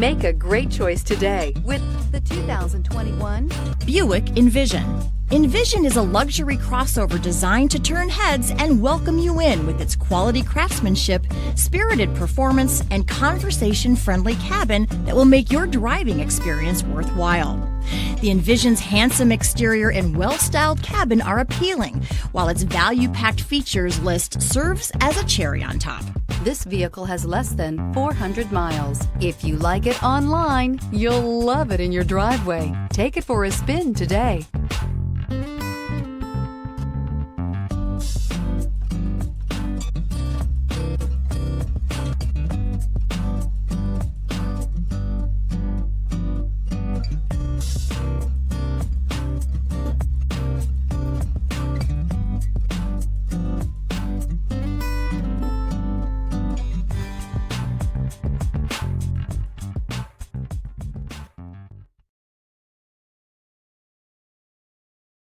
Make a great choice today with the 2021 Buick Envision. Envision is a luxury crossover designed to turn heads and welcome you in with its quality craftsmanship, spirited performance, and conversation-friendly cabin that will make your driving experience worthwhile. The Envision's handsome exterior and well-styled cabin are appealing, while its value-packed features list serves as a cherry on top. This vehicle has less than 400 miles. If you like it online, you'll love it in your driveway. Take it for a spin today.